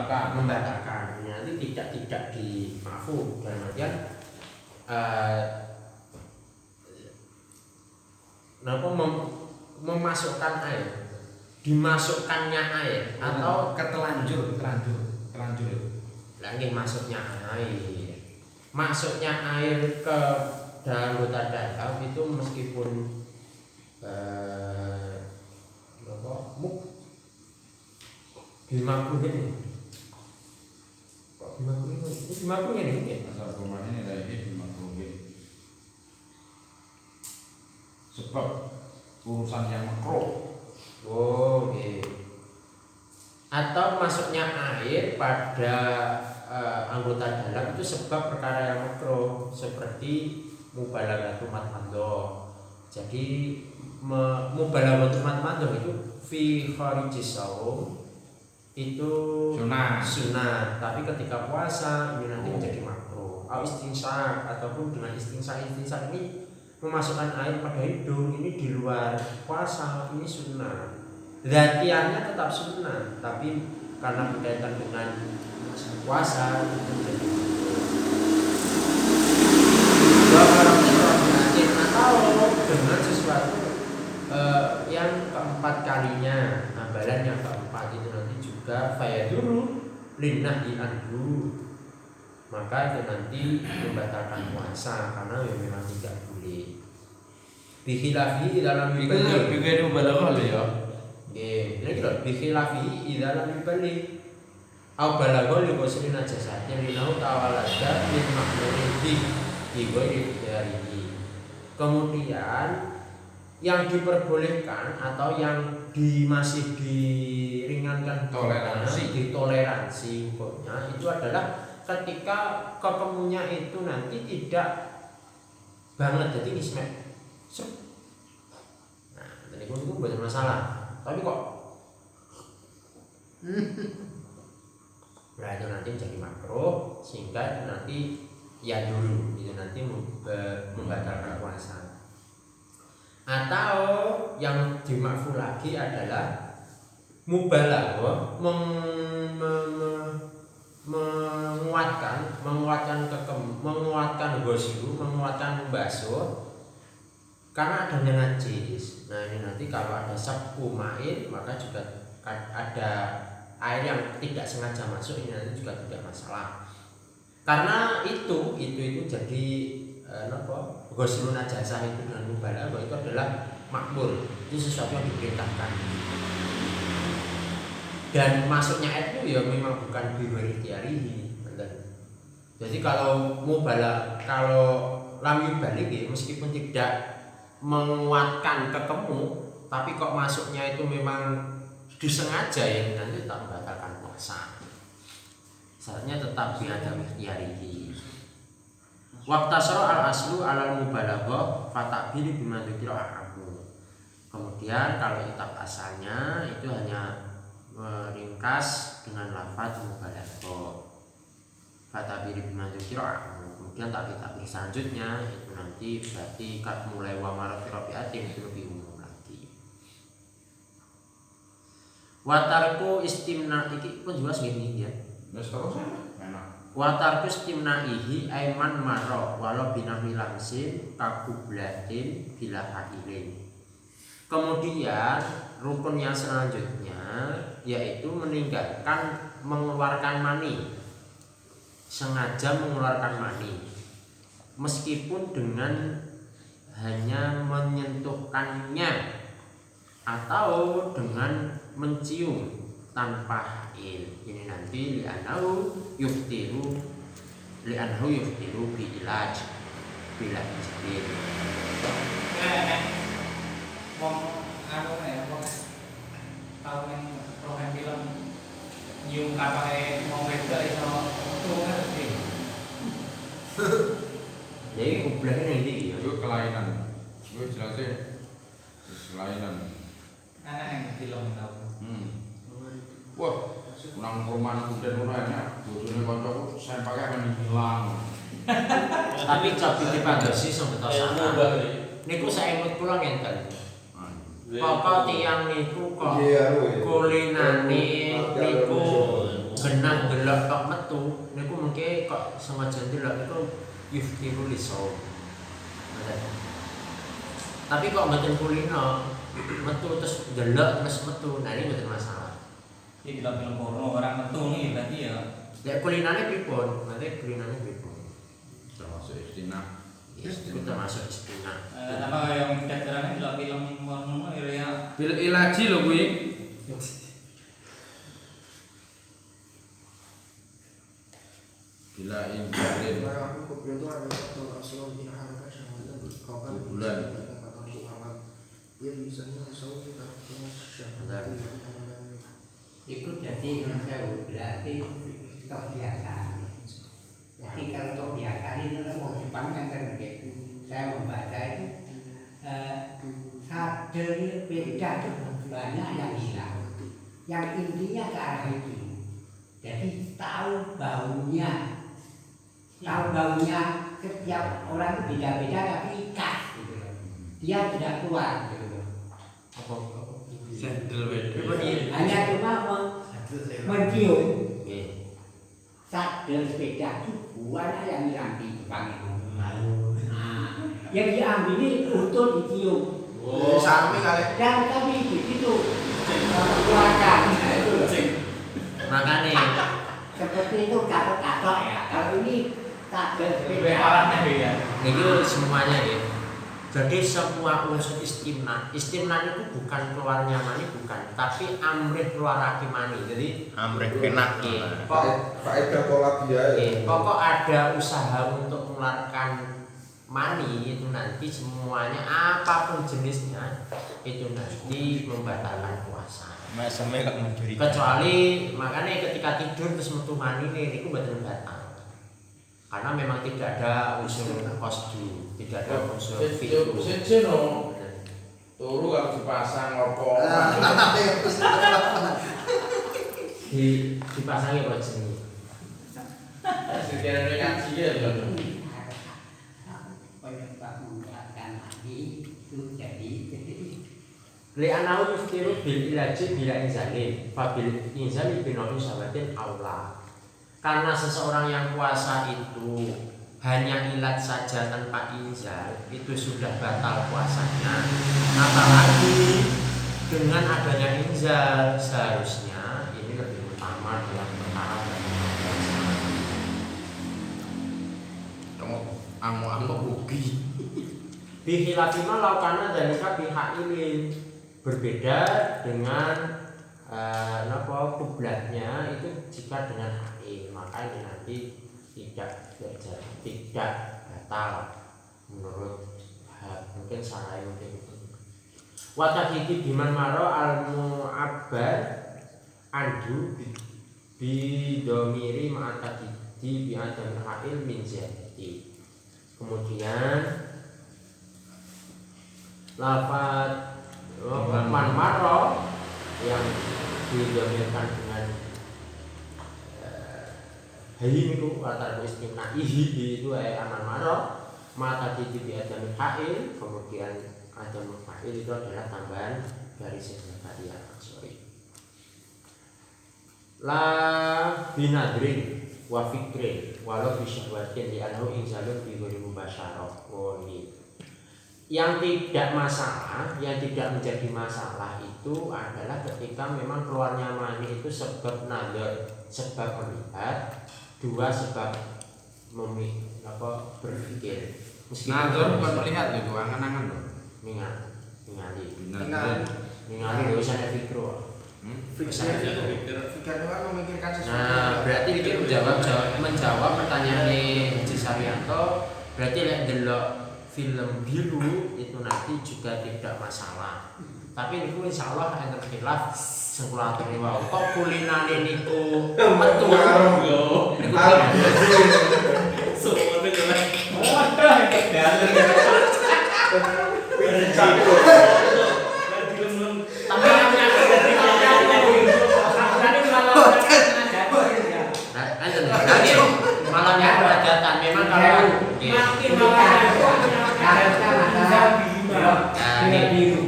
membatalkan. Nanti tidak dimaafkan. Dan kemudian memasukkan air, dimasukkannya air atau terlanjur. Lagi masuknya air ke anggota dalam itu meskipun dimakruh ini. Kok dimakruh ini? Asal rumahnya dari dimakruh. Sebab urusan yang makruh. Oh, okay. Atau masuknya air pada anggota dalam itu sebab perkara yang makruh seperti mubalaghatul madmadah. Jadi mubalaghatul madmadah itu fi kharijis shaum itu sunnah, tapi ketika puasa ini nanti menjadi makruh. Au istinsak ataupun dengan istinsak ini memasukkan air pada hidung ini di luar puasa ini sunnah. Zatiannya tetap sunnah, tapi karena berkaitan dengan puasa itu menjadi atau dengan sesuatu yang keempat kalinya, amalan yang keempat itu nanti juga fayaduru linnahi anhu, maka itu nanti membatalkan puasa karena memang tidak boleh. Bikhilafi dalam ibadah bikin balaghah ya. Nggih, lha kira bikhilafi dalam ibadah au balaghah li ghusli najasatnya linau tawalada min mahmurihi digoi dari. Kemudian yang diperbolehkan atau yang masih diringankan ditoleransi hukumnya itu adalah ketika ketemunya itu nanti tidak banget jadi ismek. Nah, tadi itu bukan masalah. Tapi kok nah itu nanti menjadi makruh sehingga nanti ya dulu itu nanti membatalkan puasa. Atau yang dimakruh lagi adalah mubalaghah menguatkan ghusl, menguatkan membasuh karena adanya najis. Nah ini nanti kalau ada sabku main maka juga ada air yang tidak sengaja masuk ini nanti juga tidak masalah. Karena itu jadi ghusl najasah itu dengan mubalaghah itu adalah makbul, itu sesuatu yang diperintahkan. Dan masuknya air itu ya memang bukan biwirtiari. Jadi kalau lam yubaligh meskipun tidak menguatkan ketemu, tapi kok masuknya itu memang disengaja ya nanti tak membatalkan puasa. Syaratnya tetap biadam ikhtiyarihi. Waqtasara al-aslu alal mubalaghah fatabili bima dzikra aku. Kemudian kalau kitab asalnya itu hanya meringkas dengan lafaz mubalaghah. Fatabili bima dzikra. Kemudian takbir selanjutnya itu nanti berarti mulai wa marati rabiatin itu lebih umum lagi. Watarku istimna iki pun jelas gini ya. Terus enak. Watarku istimnaihi aiman marra walau binahwi lamsin kakublatin bila hailin. Kemudian rukun yang selanjutnya yaitu meninggalkan mengeluarkan mani, sengaja mengeluarkan mani meskipun dengan hanya menyentuhkannya atau dengan mencium tanpa hail. Ini nanti li'annahu yuftiru bi ilaj bila ijbir. Wong tau ning program film nyium kapake wong wedok iso tuh ngerti. Jadi kublahnya ini Itu kelainan. Itu jelasnya kelainan. Anak yang film tau. Wah, nang perumahan kemudian mulainya bojone kancaku saya pakai akan hilang. tapi cobi dipagasi sebetulnya sama. Niku saya imut kula ngenten. Pokok tiang niku kok kulinane niku genah ndelok tok metu niku mengke kok sengaja ndelok niku yuftiru lisau. Tapi kok mboten kulino metu terus ndelok terus metu, nah ini mboten masalah. Iki film porno orang metu nih berarti ya. Lek kulinane pripun? Nanti kulinane pripun? Termasuk istina. Itu termasuk istina. Apa yang cederane film porno ya. Bil ilaji lho kuwi. Bila injalin bulan. Itu jadi saya berarti toh biasa. Jadi kalau toh biasa ini mau Jepang kan begitu. Saya membaca itu ada beda banyak yang hilang. Yang intinya ke arah itu. Jadi tahu baunya setiap orang itu beda-beda tapi khas gitu. Dia tidak kuat gitu. Hanya cuma mencium. Saat sepeda itu buahnya yang hilang di Jepang itu. Yang diambil ini utuh dicium. Sami kali. Dan tapi itu keluarga itu. Makane Seperti itu katok-katok ya. Kalau ini tak Lebih parahnya ya. niku semuanya ya. Jadi semua unsur istimna itu bukan keluarnya mani bukan, tapi amrih keluarake mani. Jadi amrih enak. Faedah tolak dia. Pokok ada usaha untuk mengeluarkan mani itu nanti semuanya apapun jenisnya itu nanti membatalkan puasa. Sampai kok ngajari. Kecuali makanya ketika tidur terus metu mani ini mboten batal. Karena memang tidak ada unsur kosdu, tidak ada unsur fitur. Sejono turu kalau dipasang opo. Dipasangi apa jenenge? Sekiranya ngaji ya lho. Li anau yustiru bil ilaji bila inzali fa bil inzali binawi sabatin aula. Karena seseorang yang puasa itu hanya ilat saja tanpa inzal itu sudah batal puasanya. Apalagi dengan adanya inzal seharusnya ini lebih utama dalam perkara puasa. Amu rugi. Bihilafima laukana dalika bihailin berbeda dengan kublatnya itu jika dengan hail maka ini nanti tidak batal menurut mungkin salah mungkin itu. Watakiki biman maro al mu'abbar andu bidomiri ma'atakidi bi'adam hail min ziyadati. Kemudian lafad man maro yang didomirkan dengan hayi itu atau istimna ihi itu aman maro mata titik adam hail kemudian adam hail itu adalah tambahan dari sebenarnya ya sorry la binadrin wa fikrin walau bisyahwatin di anhu inzalun bi ghairi mubasyarah. Ini yang tidak masalah, yang tidak menjadi masalah itu adalah ketika memang keluarnya mani itu sebab nazar, sebab melihat, dua sebab berpikir. Nazar bukan melihat itu angan-angan loh. Ningali Ningali. dosa ada fikro. Fikir kan memikirkan sesuatu. Nah, berarti ini menjawab pertanyaan Haji Saryanto. Berarti lek delok film biru itu nanti juga tidak masalah. Tapi niku insyaallah enten khilaf sing kula aturi wae. Kok kulinane niku metu yo. Semuanya jelek. Malamnya hajatan memang kalau biru.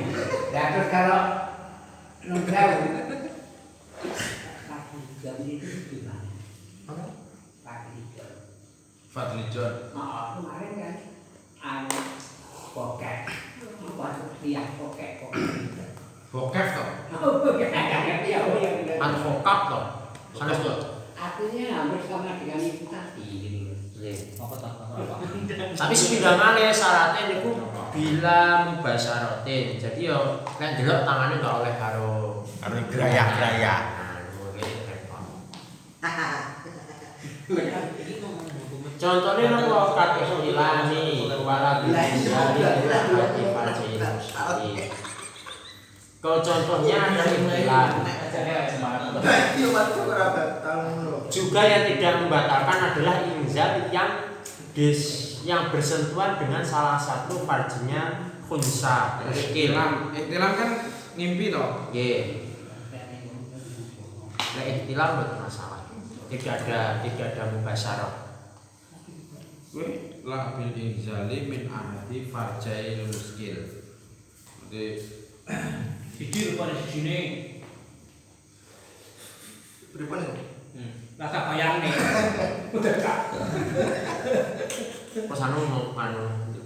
Dan terus kalau nunggu jam itu gimana? Fadlijon. Fadlijon. Kemarin kan anu pokek. Lihat pokek. Bokep toh. Advokat loh. Sanes tuh. Artinya hampir sama dengan itu tadi gitu. Apa tak apa? Tapi sepindangane syaratnya niku bila mubasyaratin. Jadi yo nek delok tangane enggak oleh karo Geraya-geraya. Contohnya nopo kata ilani wala bilisari hati fajil muslim. Kalau contohnya ada ikhtilan. Juga yang tidak membatalkan adalah inzal yang bersentuhan dengan salah satu farjinya khunsa. Iktilam kan ngimpi toh. Nggih. Nek ikhtilam mboten masalah. Tidak ada mubasyarah. Kuwi la bil inzali min ahadi farjai muskil. Jadi Siji rupane sijine. Pripun ya? Lah tak bayangne. Udah Kak. Terus anu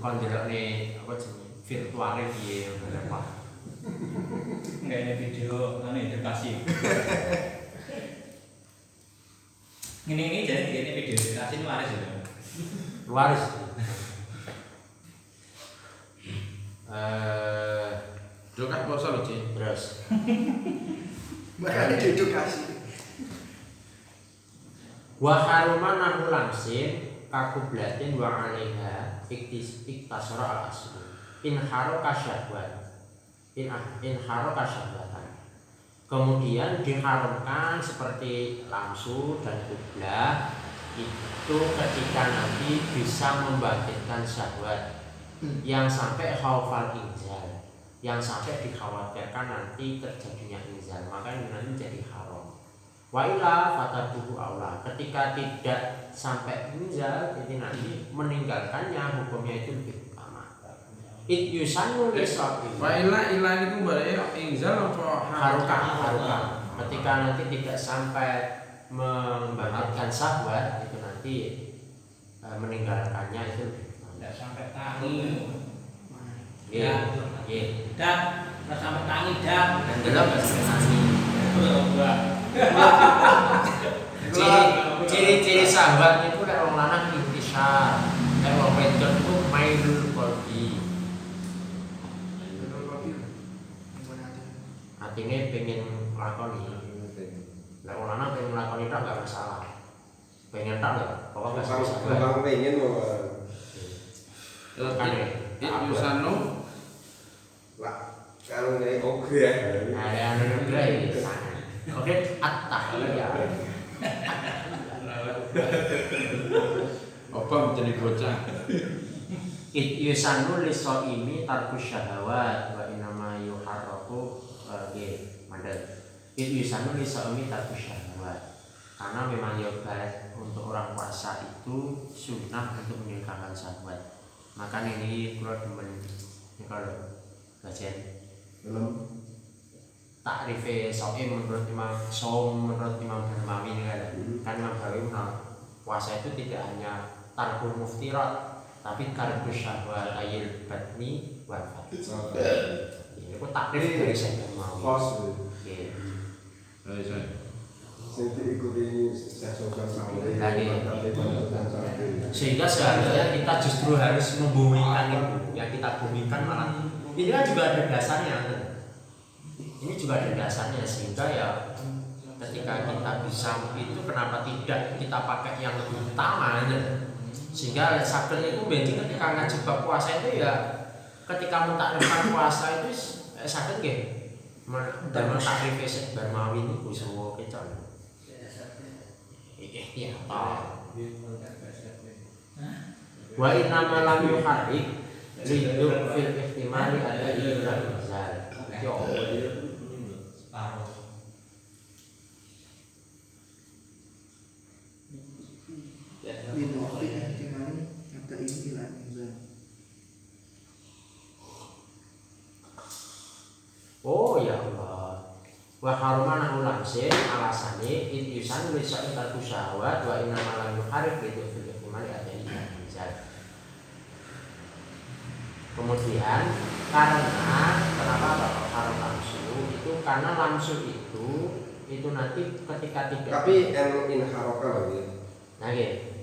kon delokne apa jenenge virtuale piye apa. Enggak ini video anu edukasi. Ini jadi ini video edukasi ini waris ya. Waris. Dokat poso lho, Cik. Terus Makanya diedukasi. wa haruman nahu lamsin kakublatin wa alaiha iktasara al asli in haraka syahwat in haraka syahwatan. Kemudian diharamkan seperti lamsu dan kublah itu ketika nanti bisa membangkitkan syahwat yang sampai khaufal inzal, yang sampai dikhawatirkan nanti terjadinya inzal, maka ini nanti menjadi haram. Wa illa fatabuhu aula, ketika tidak sampai inzal jadi nanti meninggalkannya hukumnya itu lebih utama. It yusannu lisrafi. Wa illa niku bare inzal apa Haruka. Ketika nanti tidak sampai membangkitkan syahwat itu nanti meninggalkannya itu lebih utama. Tidak sampai tangi. Nggih. Dan tidak sampai tangi dan Delok gak sampai tangi. enggak. Ciri-ciri sahabat itu nek wong lanang intisar, nek wong wedok itu mailul qalbi. Atine pengen nglakoni. Nek wong lanang pengen nglakoni tok enggak masalah. Pengen tok lho, pokoknya enggak sahabat. Bang pengen mau Kan Yusanu lah kalau nggak oke ya. nah anu gray gitu. Oke, at-tahliyah. apa menjadi bocah. It yusanu lisoimi tarkus syahawat wa inama yuharraku mandal. It yusanu lisoimi tarkus syahawat. Karena memang yoga untuk orang puasa itu sunnah untuk meninggalkan syahwat. Maka ini kalau demen kalau kajian Belum. takrife soim menurut Imam Banawi ini kan Imam Banawi puasa itu tidak hanya tarkul muftirat tapi karbu syahwat ayil batni wal fatih. Ini aku takrif dari saya mau. Kos. Saya Ikuti sesuatu Sehingga seharusnya kita justru harus membumikan itu. Yang kita bumikan malah ini kan juga ada dasarnya. Ini juga ada dasarnya sehingga ya ketika kita bisa itu kenapa tidak kita pakai yang lebih utama aja. Sehingga sakit itu benci ketika ngaji bab puasa itu ya ketika mentakrifkan puasa itu sakit nggih. Dan mentakrif Banawi ini usaha kecil. Iya, wa inna ma lam yuharrik liduk fil ihtimali ada ibral izal. Yo. Oh ya Allah. Wa harumana ulamsin alasane intisan lisan tarku syahwat wa inna malam yuharif itu fil ihtimali adai izat. Kemudian karena kenapa Bapak haram lamsu itu karena lamsu itu nanti ketika tidak Tapi in haroka lagi. nah gitu.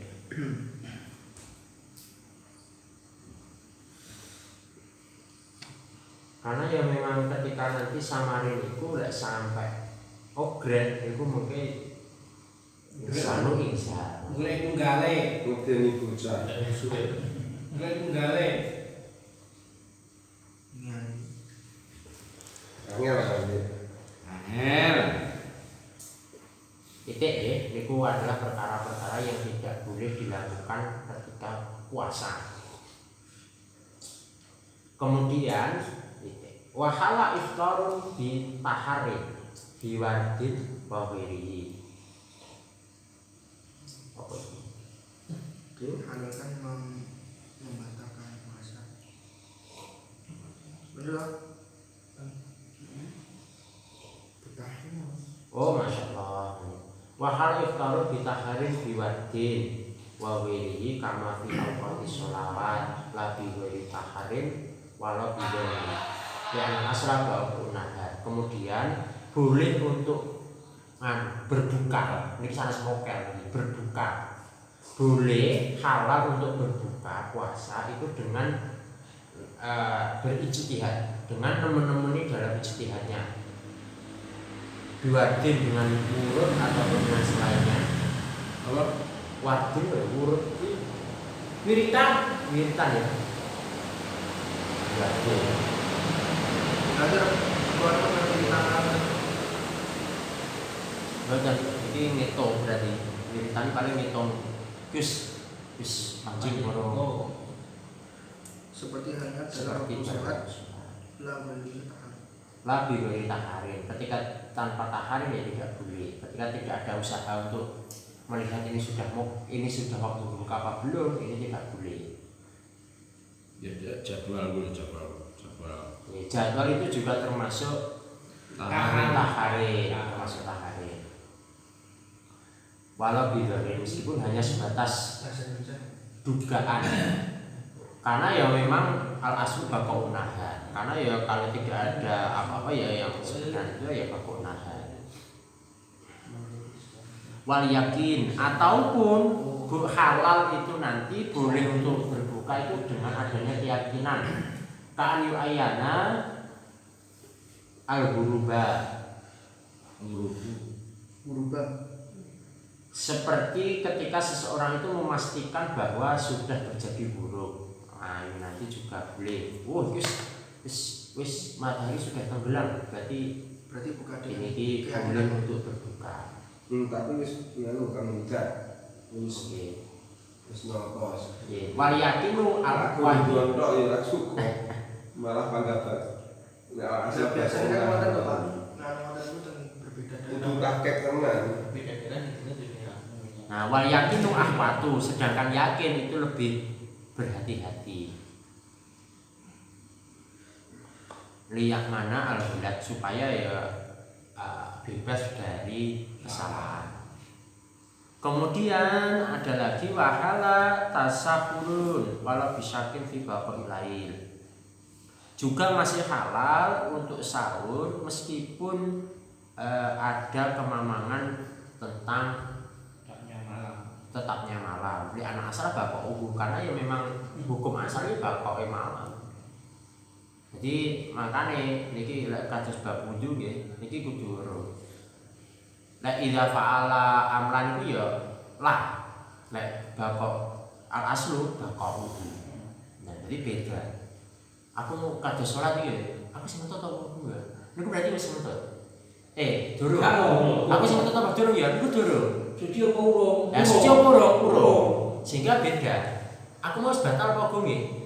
Karena ya memang ketika nanti samarin itu lek sampai ogret itu mungkin sanu insya Golek tunggale. Ngedeni bocah. Golek tunggale. Angel lagi. Angel. titik ya, itu adalah perkara-perkara yang tidak boleh dilakukan ketika puasa. Kemudian wahala iftarun bi taharin bi wardin wa ghairihi. Apa itu? Halal kan membatalkan puasa. Benar. Oh masya Allah. Wahal iftarun bi taharin bi wardin wa ghairihi kama fi awqati sholawat la bi ghairi taharin walau bi ghairi. Yang asra ba'unahar. Kemudian boleh untuk berbuka. Ini sana smokel berbuka. Boleh halal untuk berbuka puasa itu dengan berijtihad, dengan teman-teman dalam ijtihadnya. Biwardin dengan urut atau dengan selainnya. Kalau wardin urut wiritan ya. Biwardin. Ada keluarga nanti tangan. Betul, ini ngitung berarti wiritan paling ngitung kus anjing moro. Seperti halnya dalam Seperti sholat dalam tahan. Labi dari taharin. Ketika tanpa taharin ya tidak boleh. Ketika tidak ada usaha untuk melihat ini sudah waktu buka apa belum, ini tidak boleh. Ya jadwal. Ya, jadwal itu juga termasuk taharin, termasuk taharin. Walau bidarin meskipun hanya sebatas dugaan. Karena ya memang al-aslu bakau nahan. Karena ya kalau tidak ada apa-apa ya yang sebenarnya ya bakau nahan. Wal yakin ataupun halal itu nanti boleh untuk berbuka itu dengan adanya keyakinan. Ka'an yu'ayana al-huruba. Berubah. Seperti ketika seseorang itu memastikan bahwa sudah terjadi buruk. Nah, ini nanti juga boleh. Wis matahari sudah tenggelam, berarti bukan ini boleh untuk berbuka. Tapi wis nganu kan enggak. Wis Oke. wis nontos. Nggih. Wal yakinu Aku al-wahid. jual tok ya cukup. Malah panggabat. Nah, asal Biasanya kan biasanya ada Pak. Nah, ada itu berbeda kudu kakek tenan. Beda-beda gitu ya. Nah, wal yakinu ahwatu, sedangkan yakin itu lebih berhati-hati. Liyak mana al-bulat supaya ya bebas dari kesalahan. Kemudian ada lagi wahala tasahurun walau bisakin fi baqa'il lail. Juga masih halal untuk sahur meskipun ada kemamangan tentang tetapnya malam. Li anak asal baqa'uhu karena ya memang hukum asalnya baqa'e malam. Jadi makane niki lek kados bab wudu nggih niki kudu weruh. Lek idza fa'ala amran iku ya lah. Lek baqa al aslu baqa wudu. Nah, jadi beda. Aku kados salat iki aku sing metu apa enggak? Niku berarti wis metu. Durung. Aku sing metu apa durung ya? Niku durung. Suci apa urung? Suci apa urung? Sehingga beda. Aku mau batal apa nggih?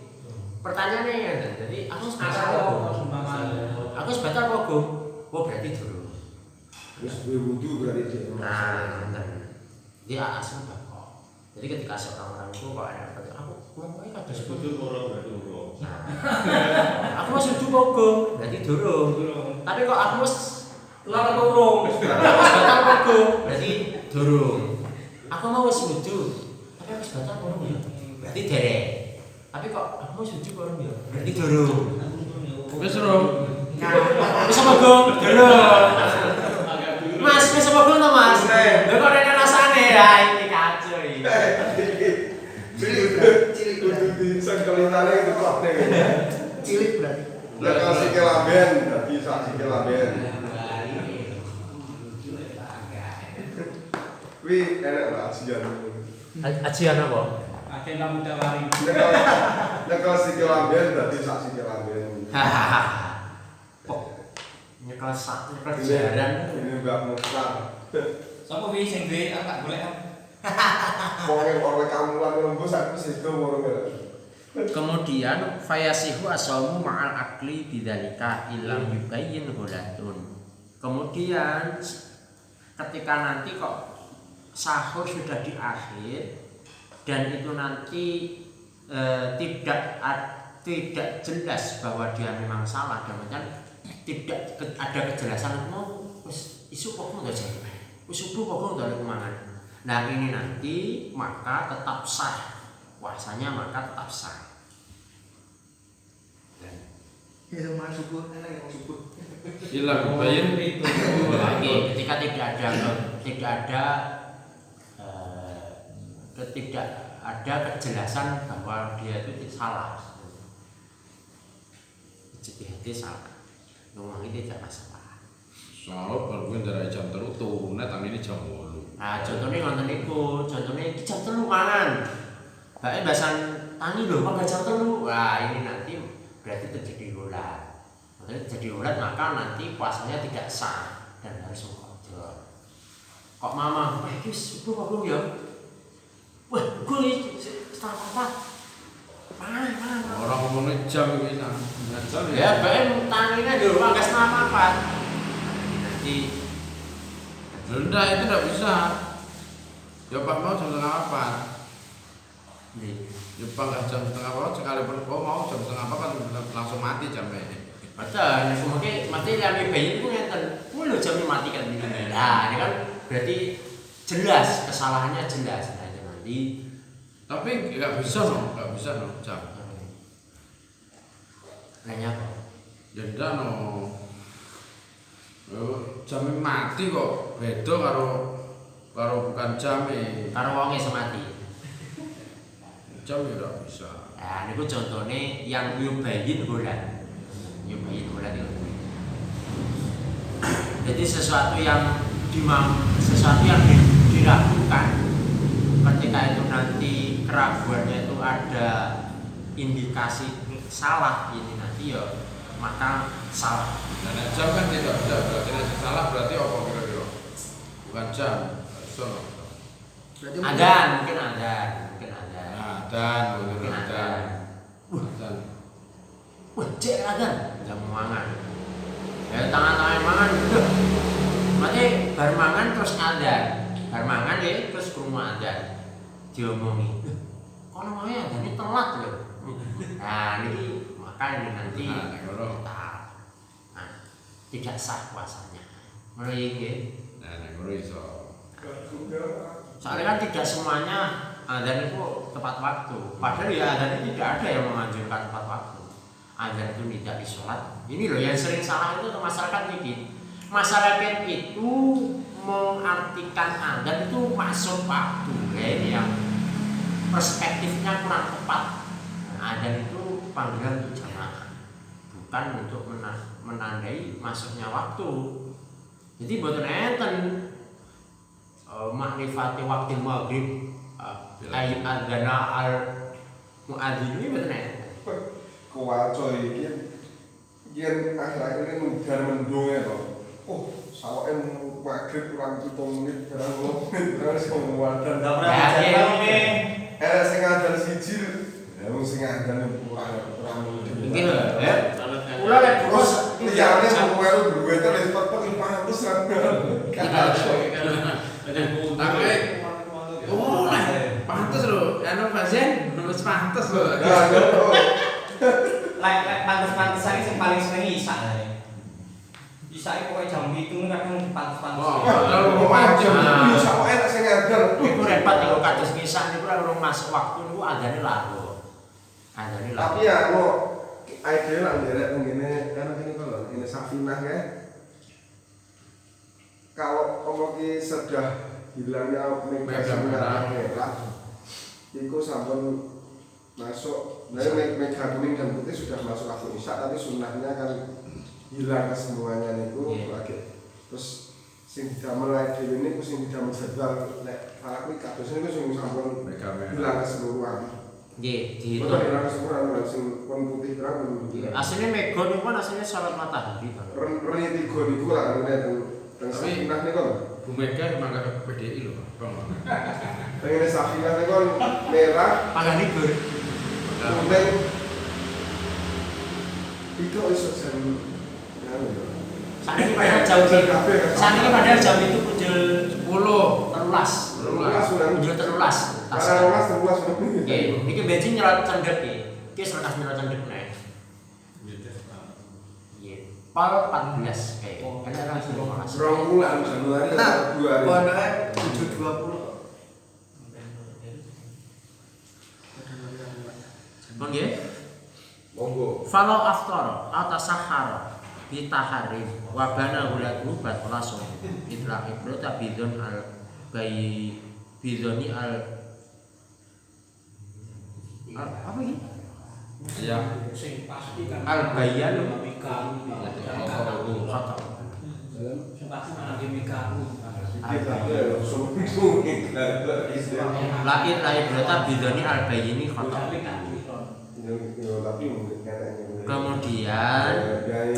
Pertanyaannya ya, jadi aku sebatal aku sebatal kok berarti dulu. Wis wudu berarti dia. Nah, dia asal bakok. Jadi ketika seorang itu kok ada aku ngomongnya kada sebutu berarti aku masih dulu kok berarti durung. Tapi kok aku Lah urung. Batal pogo. Berarti durung. Aku mau wis wudu. Tapi wis batal urung ya. Berarti derek. Tapi kok aku mau wudu urung ya. Berarti durung. Wis rong. Wis pogo? Durung. Mas, wis pogo to, Mas? Lho kok rene rasane ya iki kacau iki. Cilik Kudu di sengkelitane itu kok ning. cilik berarti. Lah kalau sikil lamben dadi sak sikil lamben. Wi enak lah ajian. Ajian apa? Ada yang muda lari. Nek kalau sikil lamben dadi sak sikil lamben. Nyekel jaran. Ini Mbak Mukhtar. Sapa wi sing duwe tak golek. Wong yang oleh kamulan lembus aku sido ngono. Kemudian fayasihu asamu ma'al akli bidzalika ilam yubayyin hulatun. Kemudian ketika nanti kok sahur sudah di akhir dan itu nanti tidak jelas bahwa dia memang salah dan macam tidak ada kejelasan mau isu pokoknya enggak jadi wis subuh pokoknya udah mangan. Nah ini nanti maka tetap sah puasanya, maka tetap sah. Ya mas subuh, enak ya subuh. Hilang bayin itu. Lagi ketika tidak ada kejelasan bahwa dia itu salah. Hati salah. Ngomong itu tidak masalah. Soalnya kalau gue dari jam terus turunnya tangan ini jam 8. Nah, contohnya ngonten niku, contohnya jam 3 mangan. Bae bahasan tangi lho, kok jam 3. Wah, ini nanti berarti terjadi ulat. Maksudnya terjadi ulat maka nanti puasanya tidak sah dan harus mengkodok. Kok mama, wah iki subuh kok ya? Wah, gue setengah 4. Mangan. Orang ngomongnya jam ini jam Ya, bae tangine lho, kok enggak setengah 4. Nanti Enggak, itu enggak bisa. Ya Pak mau jam setengah 4. Ya Pak enggak jam setengah 4 sekalipun kau mau jam setengah 4 kan langsung mati jamnya. Betul, semuanya mati yang bayi itu ngeten. Lho jamnya mati kan ini. Nah, ini kan berarti jelas kesalahannya jelas. Nah, itu nanti Tapi enggak bisa jam. nanya apa? Ya enggak jamnya mati kok beda karo bukan jamnya. Karo wonge semati. Jam ya enggak bisa. Nah, niku contohnya yang yubayin bulan. Yubayin bulan itu. Jadi sesuatu yang diragukan ketika itu nanti keraguannya itu ada indikasi salah ini nanti ya maka salah. Dan jam kan tidak bisa berarti salah berarti apa kira-kira? Bukan jam. Sono. Berarti Adan, mungkin ada. Mungkin ada. Wah, cek adan, jam mangan. Ya tangan-tangan mangan. Berarti bar mangan terus adan. Bar mangan ya terus krungu adan. Diomongi. Kok namanya adan ini telat lho. Nah, ini maka ini nanti tidak sah puasanya. Mulai nggih. Nah, nek ngono iso. Soalnya kan tidak semuanya adzan itu tepat waktu. Padahal ya adzan itu tidak ada yang menganjurkan tepat waktu. Adzan itu tidak disolat. Ini loh yang sering salah itu masyarakat ini. Masyarakat itu mengartikan adzan itu masuk waktu. Ya, ini yang perspektifnya kurang tepat. Nah, adzan itu panggilan untuk jamaah, bukan untuk menandai masuknya waktu. Jadi boten enten makrifati waktu maghrib ayat adzana al muadzin ini boten enten. Kuwaco iki yen akhir-akhir ini udan mendung ya to. Oh, sawoke maghrib kurang 7 menit barang terus kemudian sing adan siji. Ya wong sing adan kurang menit. Nggih lho, ya. Kula lek terus liyane kowe duwe terus tetep 500 Tapi pantes lho, anu Fazen nulis pantes lho. Lek pantes-pantesan sing paling sering isa. Bisa pokoknya jam itu kadang pantas-pantas. Kalau Macam macam. bisa kok enak sing ngadar. Iku repot iku kados ngisan niku ora urung masuk waktu niku adane larut. Adane larut. Tapi ya lo ide lah nderek ngene kan ini kalau ini Safinah ya. Kalau omong ki sudah hilangnya mega merah. Iku sampun masuk, nah mega kuning dan putih sudah masuk waktu isya, tapi sunnahnya kan hilang kesemuanya niku lagi. Terus sing didamel ae dhewe niku sing didamel jadwal nek aku kados niku sing sampun hilang keseluruhan. Nggih, Betul dihitung. hilang keseluruhan sing pun putih terang. Asline mega niku kan asline salat matahari to. Rene tiga niku lah ngene teng Safinah niku lho. Bu Mega emang gak PDI loh, Bang. Teng Safinah niku merah, Pangan libur. kuning. Itu iso jam Saniki padahal jam itu. Saniki padahal jam itu punjul 10. telulas. Punjul telulas. Karena rolas telulas Nggih, niki bensin nyerot cendek iki. Iki selentas nyerot cendek nek. Nggih. Pal 14 kayak. Enak kan 15. 2 bulan Januari atau 2 hari. Pokoknya 720 kok. Nggih. Monggo. Falau aftara atau sahara bitahari wa bana ulatu batla sum idla ibrata bidon al bayi bidoni al apa ini? Ya. Sing pasti kan Al bayan Mika. kata. Sing pasti kan Mika. Lain ibrata bidoni al bayini kata. Kemudian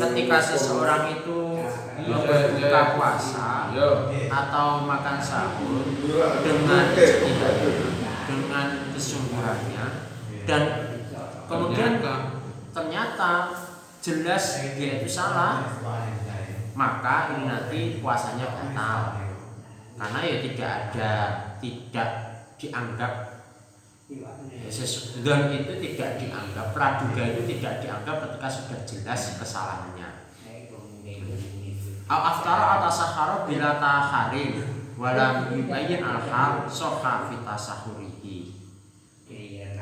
ketika seseorang itu berbuka puasa atau makan sahur dengan kesungguhannya dan kemudian ternyata jelas dia itu salah, maka ini nanti puasanya batal karena ya tidak dianggap dan itu tidak dianggap, praduga itu tidak dianggap ketika sudah jelas kesalahannya. Al-aftara atas sahara bila taharim walam yubayyin al-hal soha fita sahurihi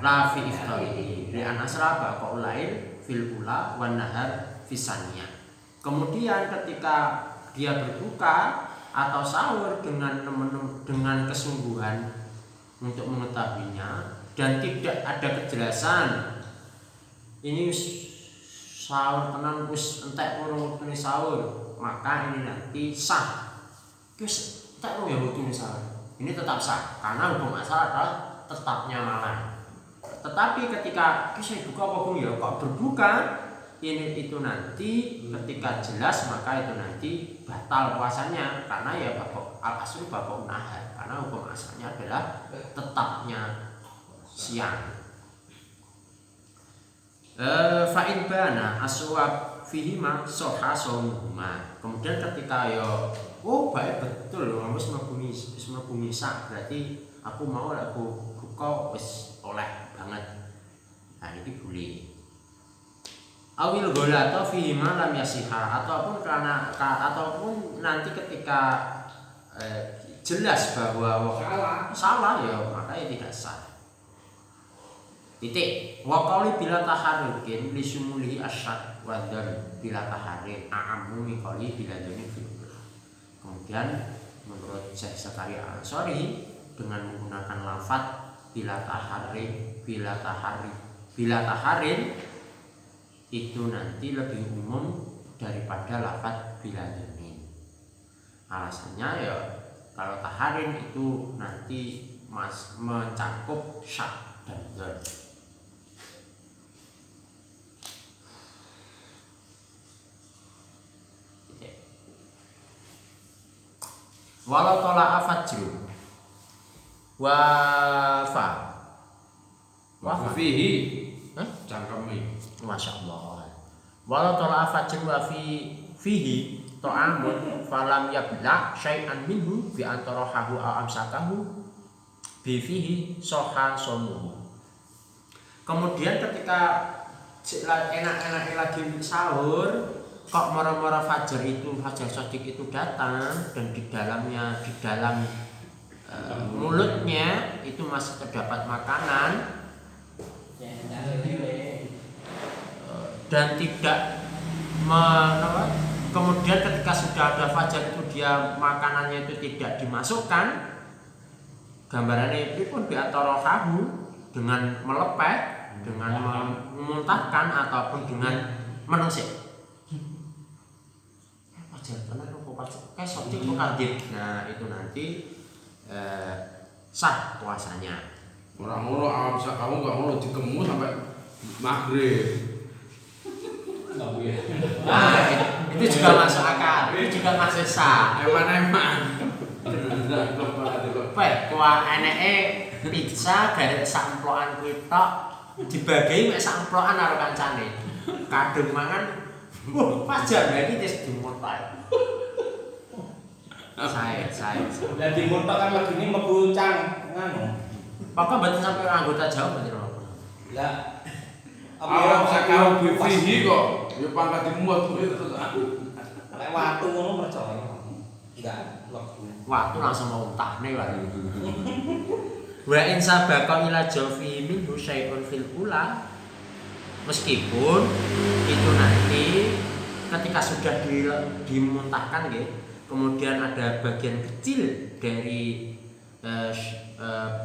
la fi iftarihi li anasra baqa'ul lail fil ula wan nahar fisania. Kemudian ketika dia berbuka atau sahur dengan kesungguhan untuk mengetahuinya dan tidak ada kejelasan ini sahur tenan wis entek ngono wektune sahur, maka ini nanti sah. Wis entek ya wektune sahur. Ini tetap sah karena hukum asal adalah tetapnya malam. Tetapi ketika saya buka apa pun ya kok berbuka ini itu nanti ketika jelas maka itu nanti batal puasanya karena ya babak al-aslu babak nahar karena hukum asalnya adalah tetapnya siang. Fa'in bana aswab fihima soha somuhuma. Kemudian ketika yo baik betul loh wis mlebu misa berarti aku mau aku buka wis oleh banget. Nah ini boleh. Awil gola atau fihima lam yasiha ataupun nanti ketika jelas bahwa salah ya maka ya tidak sah. Titik. Wa qali bila taharrukin li sumulihi asyad wa dzan bila taharrin a'ammu min qali bila dzani fil. Kemudian menurut Syekh Zakaria Al-Ansari dengan menggunakan lafaz bila taharrin itu nanti lebih umum daripada lafaz bila dzani. Alasannya ya kalau taharin itu nanti mencakup syak dan dzan. Walau tolak fajru wafa Fihi. Hah? Cangkemi. Masya Allah. Walau tolak fajru wa fihi ta'amun falam yabla syai'an minhu bi antarahu aw amsakahu bi fihi soha somuhu. Kemudian ketika enak-enak lagi sahur kok moro-moro fajar shadiq itu datang dan di dalam mulutnya itu masih terdapat makanan dan tidak kemudian ketika sudah ada fajar itu dia makanannya itu tidak dimasukkan, gambarannya itu pun bi'atorohahu dengan melepeh, dengan memuntahkan ataupun dengan menusik. Fajar tenan kok kayak sotik kok kadip. Nah itu nanti sah puasanya. Orang ngono kamu nggak ngono dikemu sampai maghrib. Nah, itu juga masuk akal, itu juga masih sah. Eman-eman. Kuah eneke pizza gawe samplokan kuwi tok dibagi mek samplokan karo kancane. Kadung mangan, fajar lagi wis dimurtai. Saya. Lah dimurtai kan legine mlebu cang ngono. Pokok mboten sampe anggota Jawa mboten apa. Lah Awak sakau bifihi kok, ya pangkat dimuat kuwi terus aku. Lek watu ngono percaya. Enggak lebu. Waktu langsung mau untahne wae. Wa in sabaqa ila jawfi minhu syai'un fil ula, meskipun itu nanti ketika sudah dimuntahkan nggih, kemudian ada bagian kecil dari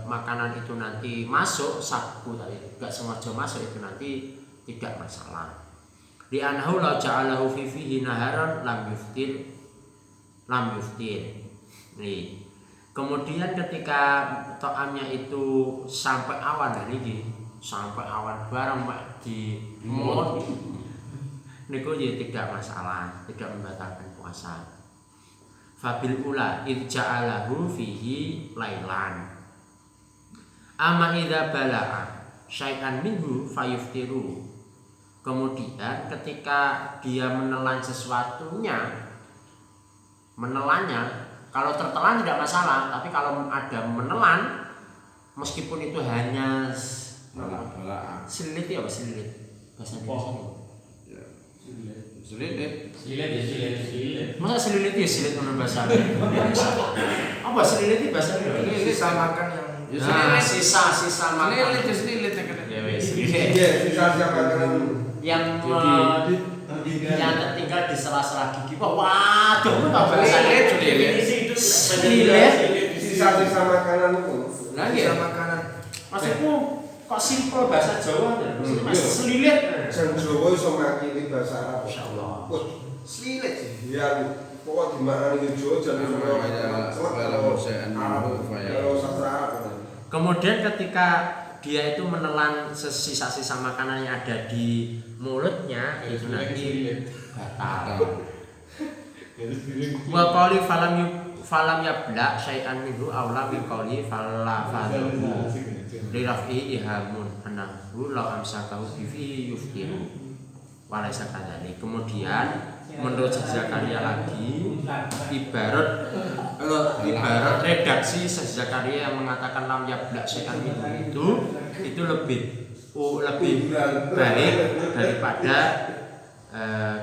makanan itu nanti masuk sabu tadi, enggak sengaja masuk itu nanti tidak masalah. Di anhu la ja'alahu fi fihi naharan lam yuftir. Nih. Kemudian ketika to'amnya itu sampai awan niki, sampai awan barang di mulut niku ya tidak masalah, tidak membatalkan puasa. Fabil ula idja'alahu fihi lailan. Amma idza bala'a syai'an minhu fayuftiru. Kemudian ketika dia menelan menelannya, kalau tertelan tidak masalah, tapi kalau ada menelan meskipun itu hanya selilit ya bahasa Indonesia. Selilit. Masa selilit ya selilit menurut bahasa Indonesia. Apa selilit itu bahasa Indonesia? Sisa makan yang Sisa makan. Selilit Ya wes. Sisa makanan Yang tertinggal di sela-sela gigi. Waduh, apa bahasa selilit. Sisa makanan itu. Nah, sisa makanan. Maksudku kok simpel bahasa Jawa maksudnya selilit. Jang Jawa iso makili bahasa Arab. Insyaallah. Selilit sih. Ya, pokok dimakani Jawa jan iso kalau sastra Arab. Kemudian ketika dia itu menelan sisa-sisa makanan yang ada di mulutnya itu nanti batal. Wa qali falam yabla syai'an minhu aw lam yaqali falafadhu li raf'i ihamun anahu law amsakahu fi yuftiru walaysa kadzalik. Kemudian menurut Zakaria lagi ibarat redaksi Zakaria yang mengatakan lam yabla syai'an minhu itu lebih baik daripada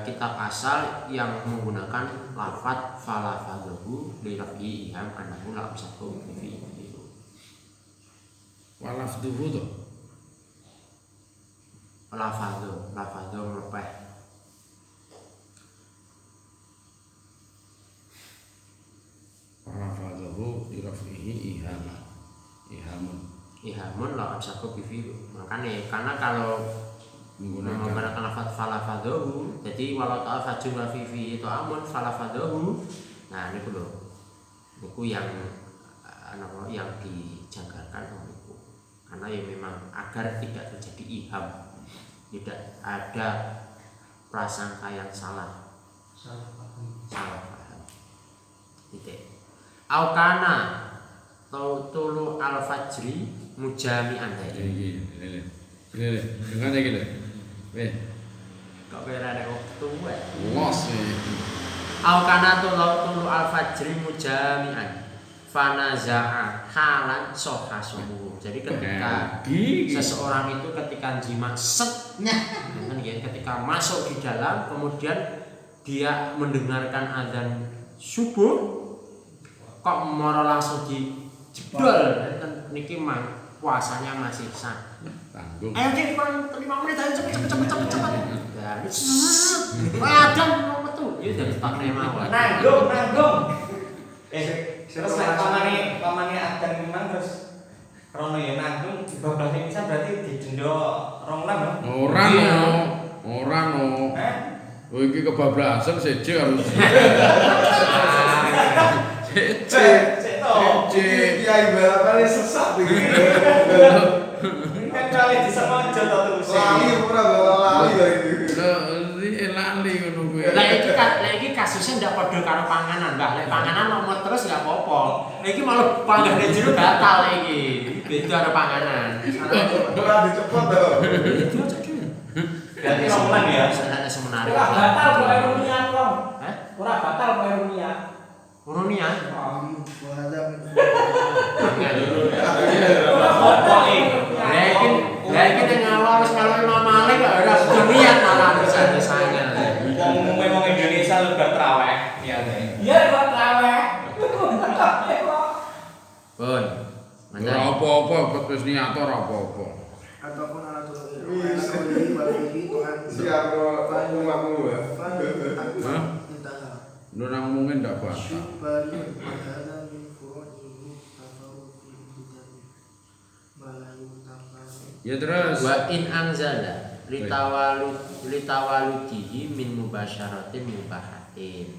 kitab asal yang menggunakan lafadz falafadhu li raf'i iham anahu la amsakahu fi yuftiru. Walafduhu to. Lafadhu melepeh. Walafduhu dirafihi Ihamun la amsaku bifi. Makanya karena kalau menggunakan lafadz falafadhu, jadi walau ta'al fajr wa fihi itu amun falafadhu. Nah niku lho. Niku yang dijanggalkan niku. Karena ya memang agar tidak terjadi iham, tidak ada prasangka yang salah paham. Titik. Aukana tulu al-fajri mujami'an tadi. Ini dengan iki lho. Kok kira ada waktu wae. Los iki. Aukana tulu al-fajri mujami'an. Fanaza'a halan sohasuhu. Jadi ketika seseorang itu ketika jima setnya ketika masuk di dalam kemudian dia mendengarkan azan subuh kok moro langsung dijedol niki mang puasanya masih sah. Tanggung. Ayo Ki, 5 menit aja cepet. Ya, adem mau metu. Ya dari Pak Nemawan. Nanggung. Terus lek pamane adan memang terus rono ya nanggung bablas bisa berarti didenda 2 bulan. Ora no. Heh? Oh iki kebablasan seje harus. Cek to. Kiai balapan sesat iki. Kan kali disengaja to terus. Lali ora lali lho iki. Lali ngono kuwi. Lah iki kasusnya ndak padha karo panganan, Mbah. Lek panganan nomor terus enggak apa-apa. Lah iki malah panggane jero batal iki. Beda karo panganan. Ora dicepet to. Itu aja dhewe. Berarti 2 bulan ya. Ada semenarik. Ora batal kok rumiat kok. Hah? Ora batal kok rumiat. Urunia. Lah iki ning ngalor wis kalau Imam Malik kok ora niat malah bisa sangat. Wong Indonesia lebar traweh niate. Iya kok traweh. Pun. Ora apa-apa wis niat ora apa-apa. Ataupun alat Wis. Siap ngomongmu ya. Hah? Lu nang mungkin ndak batal. Ya terus. Wa in anzala litawaludihi min mubasyaratin mubahatin.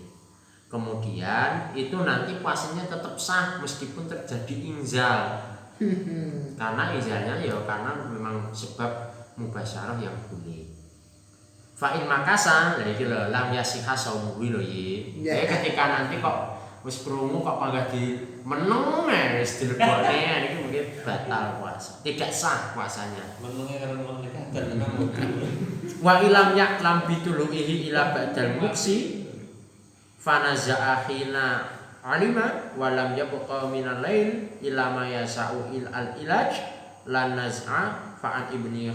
Kemudian itu nanti puasanya tetap sah meskipun terjadi inzal. Karena inzalnya ya karena memang sebab mubasyarah yang boleh. Fa in makasa lha iki lho lam yasihha saumuhu lho ye. Ketika nanti kok wis krungu kok panggah di meneng wis dilebokne niki mungkin batal puasa. Tidak sah puasanya. Menungnya karena mendekat dan kamu. Wa ilam ya'lam bituluhi ila ba'dal muksi fanaza'a hina alima wa lam yabqa minal lail ila ma yasa'u al ilaj lan naz'a fa'an ibni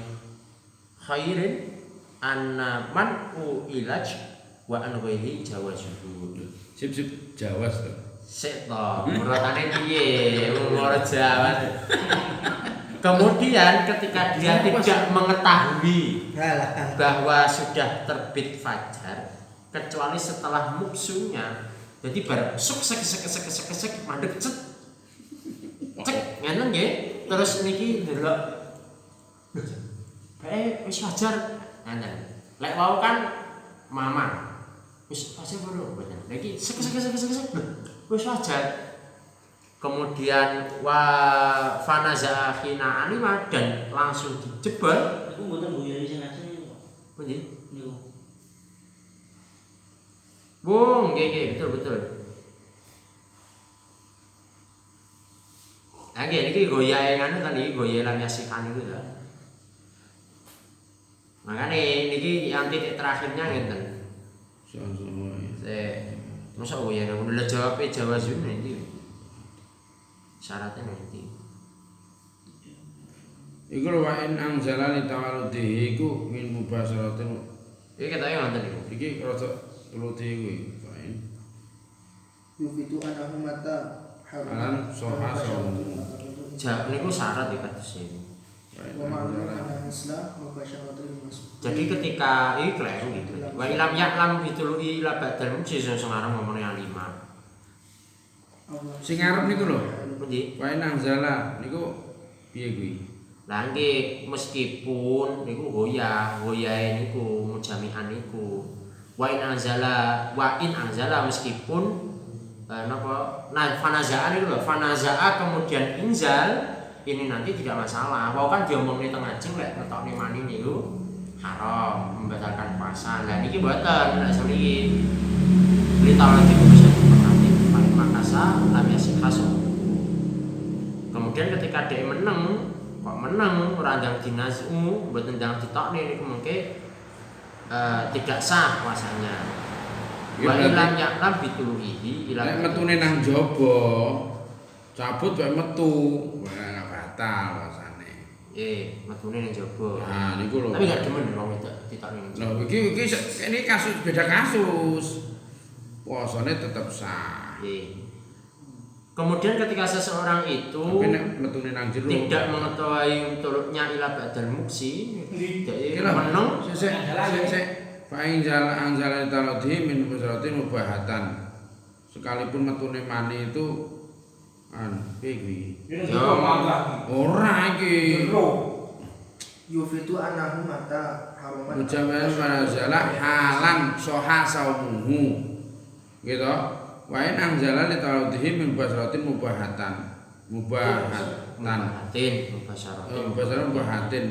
khairin anna man'u ilaj wa an ghairi jawazuhu. Sip Jawas to. Sik to, urutane piye? Umur Jawa. Kemudian ketika dia tidak mengetahui bahwa sudah terbit fajar kecuali setelah muksunya. Jadi bar sek mandek cek ngene nggih. Terus niki ndelok wis fajar ngene. Lek wau kan mama wis fajar baru bener. Lagi sek wis fajar. Kemudian wa fanaza khina alima dan langsung dijebol. Iku mboten buyari sing asli kok. Pundi? Niku. Bung, nggih betul. Nggih niki goyahe nganu kan iki goyahe lam yasihan itu lho. Makane niki yang titik terakhirnya ngenten. Sama-sama. Masa goyahe ngono lho jawabe Jawa Zun iki. Syaratnya nanti. Iku lho wa in anzala li tawaludihi iku min mubasyaratin. Iki ketoke ngoten niku. Iki rada tuludi kuwi. Fa'in. Yufitu anahu mata Alan soha sohu. Jawab niku syarat ya kados iki. Jadi ketika iki kleru gitu. Wa ilam ya'lam bitului ila badal mujizun sing aran ngomongane alima. Sing arep niku lho. Pundi? Wa in anzala niku piye kuwi? Lah nggih meskipun niku goyahe niku mujami'an niku. Wa in anzala meskipun napa nah fanaza'a niku lho, fanaza'a kemudian inzal ini nanti tidak masalah. Wau kan diomongne teng ajeng lek ngetokne mani niku haram, membatalkan puasa. Lah niki mboten, nek sakniki litawal niku bisa diperhati paling makasa lam yasih haso. Kemudian ketika dia meneng ora ndang dinazu, mboten ndang ditokne niku mengke tidak sah puasanya. Wa ilam ya'lam bituluhi ila nek metune nang jaba cabut wae metu ora batal puasane. metune ning jaba. Nah, niku lho. Tapi gak demen wong wedok ditok ning Loh, iki ini kasus beda kasus. Puasane tetap sah. Kemudian ketika seseorang itu Tapi nek metune nang jero tidak mengetahui turutnya ila badal muksi, iki dia meneng sik fa'in anjala taladi min busratin mubahatan. Sekalipun metune mani itu piye kuwi? Ora iki. Yufitu anahu mata haruman. Mujaman manazala halan soha saumuhu. Gitu. Wa in anjala li taladihi min busratin mubahatan. Mubahatin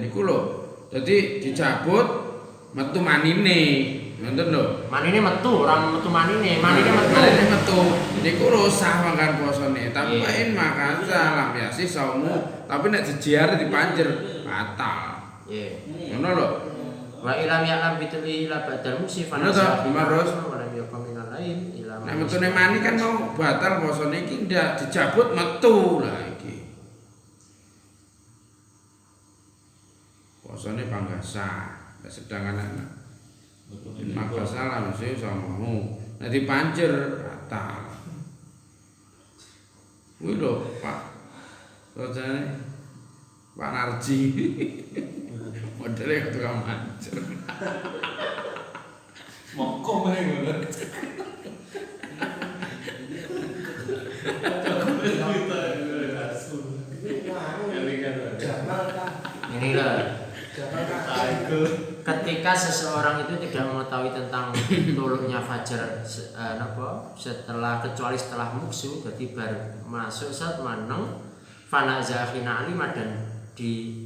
niku lho. Dadi dicabut metu manine. Ngoten lho. Manine metu, ora metu manine metu. Niku lho sah mangkan puasane. Tapi in makan salam ya sih saumu, tapi nek dijiar dipanjer batal. Ngono lho. Wa ilam ya'lam bituli ila badal muksi fa lain ila. Nek metune mani kan mau batal puasane iki ndak dicabut metu lah iki. Puasane panggasa, sedangkan anak maka salah mesti samamu. Nek dipanjer batal. Kuwi lho, Pak. Sojane Pak Narji. Modele tukang manjer. Mongko meneh ngono. Inilah ketika seseorang itu tidak mengetahui tentang tuluknya fajar kecuali setelah muksu, jadi baru masuk saat maneng fana zahina alima dan di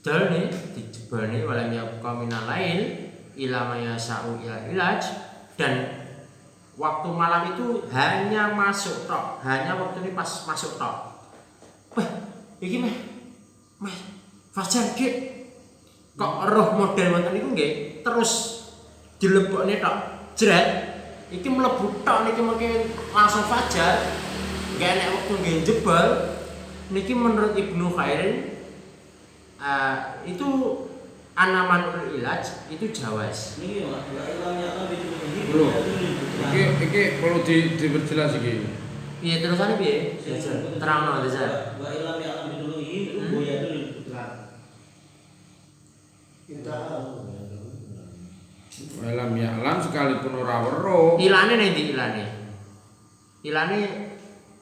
dalne dijebani walam yaqqa minal lail ila mayasau ila ilaj, dan waktu malam itu hanya masuk tok, hanya waktu ini pas masuk tok. Wah, iki meh fajar ki kok roh model wonten niku nggih terus dilebokne tok jret iki mlebu tok niki mungkin langsung fajar nggak enek waktu nggih jebol niki menurut Ibnu Khairin itu anamanul ilaj itu jawaz. Niki Mas, Iki perlu diperjelas iki. Piye terusane piye? Terangno Zat. Wa ilam ya'lam biduluhi itu boya dulu putra. Walam ya'lam sekalipun ora weruh. Ilane ning ndi ilane?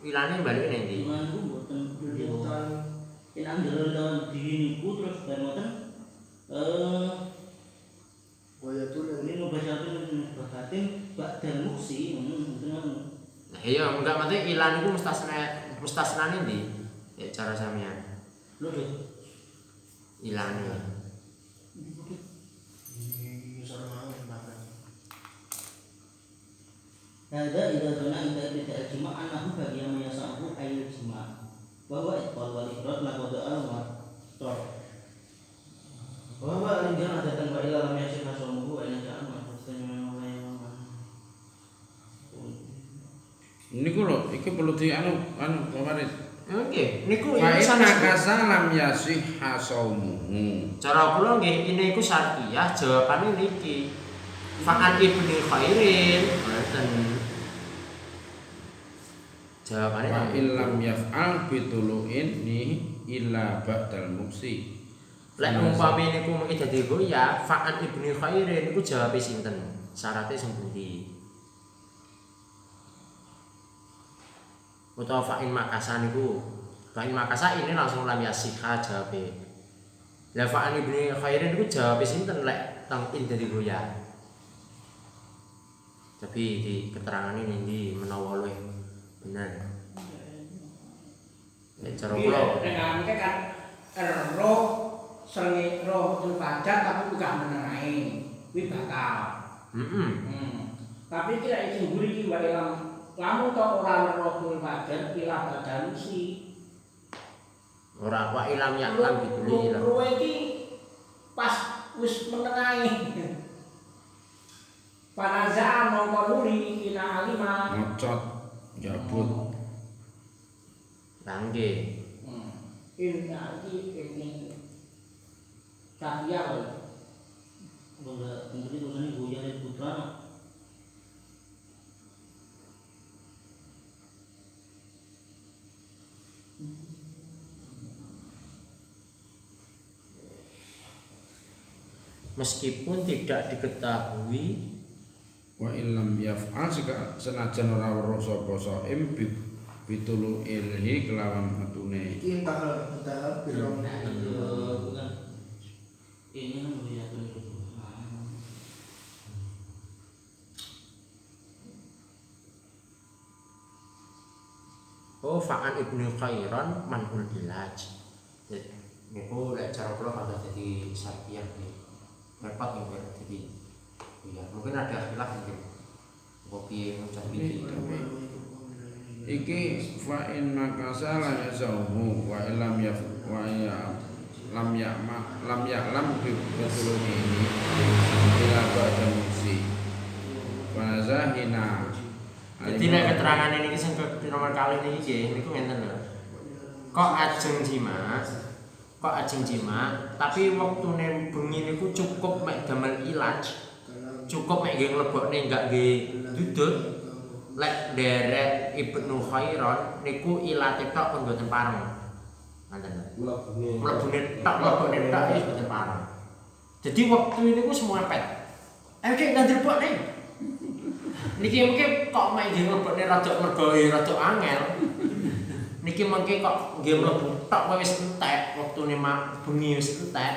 Ilane balik ning ndi? Iman ku mboten Inang jero tahun diri niku terus bar ngoten ini mubasyaratun musbahatin ba'dal muksi ngoten. Nah iya enggak mate ilan iku mustasnane ndi? Ya cara sampean. Lho Dut. Ilane. Hadza idza dana inda tidak jima' anahu bagi yang yasahu ayil jima'. Bahwa itqal wal ikrar la qada'a wa tor. Bahwa ringan adatan wa ila lam yasih hasamuhu wa ila ja'al ma fastanya wa ya. Niku lho, iki perlu di anu Pawaris. Oke, niku Wa ini inna sanes. kasalam yasih hasaumuhu. Cara kula nggih ini iku syar'iyah jawabane niki. Fa'an ibni khairin. Ngoten. Jawabane Wa illam yaf'al bitulu'in ni illa ba'dal muksi. Lek umpami niku mungkin dadi goya, fa'an ibni khairin niku jawabe sinten? Syaratnya sing pundi? Utawa fa'in makasa niku. Fa'in makasa ini langsung lam yasihha jawabe. Lah fa'an ibni khairin niku jawabe sinten lek teng dadi goya? Tapi di keterangan ini menawa luwih bener. Nek cara kula Dengan kan roh srengenge roh fajar tapi bukan menerai. Kuwi bakal. Tapi kira iki mburi iki wae lamun to ora roh fajar ila badan si. ora wa ilam ya'lam gitu ilam. Roh iki pas wis menengahi. Panazaan nomor luri ina alima ngocot jabut Langge. Inna iki Cahya Bangga kemudian tulisannya Buya dan Putra. Meskipun tidak diketahui Wa illam yaf'al senajan ora weruh sapa saim bitulu ilhi kelawan metune. Iki tahap birong. Bukan. Ini kan Buya dan Putra. oh fa'an ibnu khairan manhul ilaj. Niku lek cara kula kata dadi sarpiah nih. Repot nih biar jadi ya mungkin ada khilaf mungkin. Kopi ngucap iki. Iki fa inna kasala yasahu wa illam yaf wa ya lam ya'lam bitulu ini ila ba'da musi. Wa zahina. Jadi nek keterangan ini sing nomor kali ini nggih niku ngenten lho. Kok ajeng jima, tapi wektune bengi niku cukup mek damel ilaj. Cukup mek nggih mlebokne enggak nggih dudut. Lek derek Ibnu Khairan niku ilate tok pun mboten pareng. Ngoten lho. Mlebune tok wis mboten pareng. Jadi waktu niku semua pet. Oke ndandrebokne. Niki mungkin kok mek nggih mlebokne rada mergo rada angel. Niki mengke kok nggih mlebu tok wis entek wektune bengi wis entek.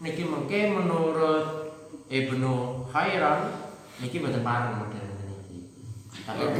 Niki mengke menurut Ibnu Khairan niki mboten pareng model niki. Tapi